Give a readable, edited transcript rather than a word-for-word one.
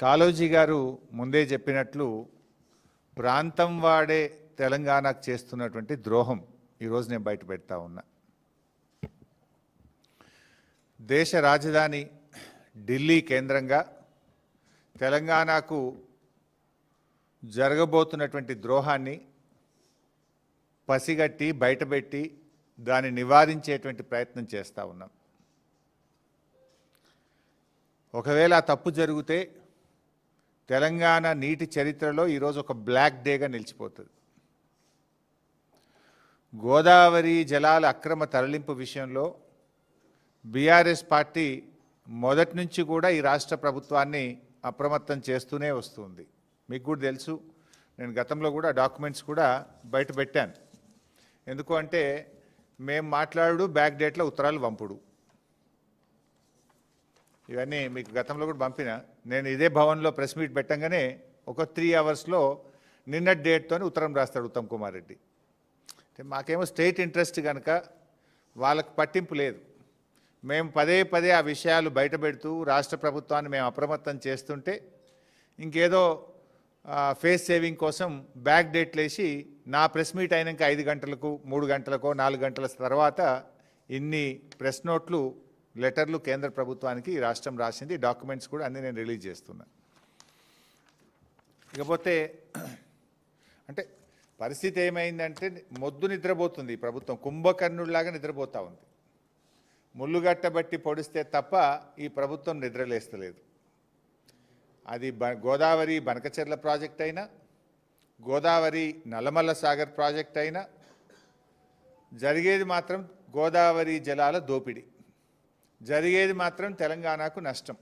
కాళోజీ గారు ముందే చెప్పినట్లు ప్రాంతం వాడే తెలంగాణకు చేస్తున్నటువంటి ద్రోహం ఈరోజు నేను బయట పెడతా ఉన్నా. దేశ రాజధాని ఢిల్లీ కేంద్రంగా తెలంగాణకు జరగబోతున్నటువంటి ద్రోహాన్ని పసిగట్టి బయటపెట్టి దాన్ని నివారించేటువంటి ప్రయత్నం చేస్తూ ఉన్నాం. ఒకవేళ ఆ తప్పు జరిగితే తెలంగాణ నీటి చరిత్రలో ఈరోజు ఒక బ్లాక్ డేగా నిలిచిపోతుంది. గోదావరి జలాల అక్రమ తరలింపు విషయంలో బీఆర్ఎస్ పార్టీ మొదటి నుంచి కూడా ఈ రాష్ట్ర ప్రభుత్వాన్ని అప్రమత్తం చేస్తూనే వస్తుంది. మీకు కూడా తెలుసు, నేను గతంలో కూడా డాక్యుమెంట్స్ కూడా బయట పెట్టాను. ఎందుకు అంటే మేము మాట్లాడు బ్యాక్ డేట్లో ఉత్తరాలు పంపుడు, ఇవన్నీ మీకు గతంలో కూడా పంపిన. నేను ఇదే భవన్లో ప్రెస్ మీట్ పెట్టంగానే ఒక 3 అవర్స్లో నిన్నటి డేట్తో ఉత్తరం రాస్తాడు ఉత్తమ్ కుమార్ రెడ్డి. మాకేమో స్టేట్ ఇంట్రెస్ట్ కనుక వాళ్ళకు పట్టింపు లేదు. మేము పదే పదే ఆ విషయాలు బయటపెడుతూ రాష్ట్ర ప్రభుత్వాన్ని మేము అప్రమత్తం చేస్తుంటే ఇంకేదో ఫేస్ సేవింగ్ కోసం బ్యాక్ డేట్లు వేసి నా ప్రెస్ మీట్ అయినాక 5 గంటలకు 3 గంటలకో 4 గంటల తర్వాత ఇన్ని ప్రెస్ నోట్లు లెటర్లు కేంద్ర ప్రభుత్వానికి ఈ రాష్ట్రం రాసింది. డాక్యుమెంట్స్ కూడా అన్నీ నేను రిలీజ్ చేస్తున్నా. ఇకపోతే అంటే పరిస్థితి ఏమైందంటే మొద్దు నిద్రపోతుంది ఈ ప్రభుత్వం, కుంభకర్ణుడిలాగా నిద్రపోతూ ఉంది. ముళ్ళుగట్టబట్టి పొడిస్తే తప్ప ఈ ప్రభుత్వం నిద్రలేస్తలేదు. అది గోదావరి బనకచెర్ల ప్రాజెక్ట్ అయినా, గోదావరి నల్లమల్ల సాగర్ ప్రాజెక్ట్ అయినా జరిగేది మాత్రం గోదావరి జలాల దోపిడీ, జరిగేది మాత్రం తెలంగాణకు నష్టం.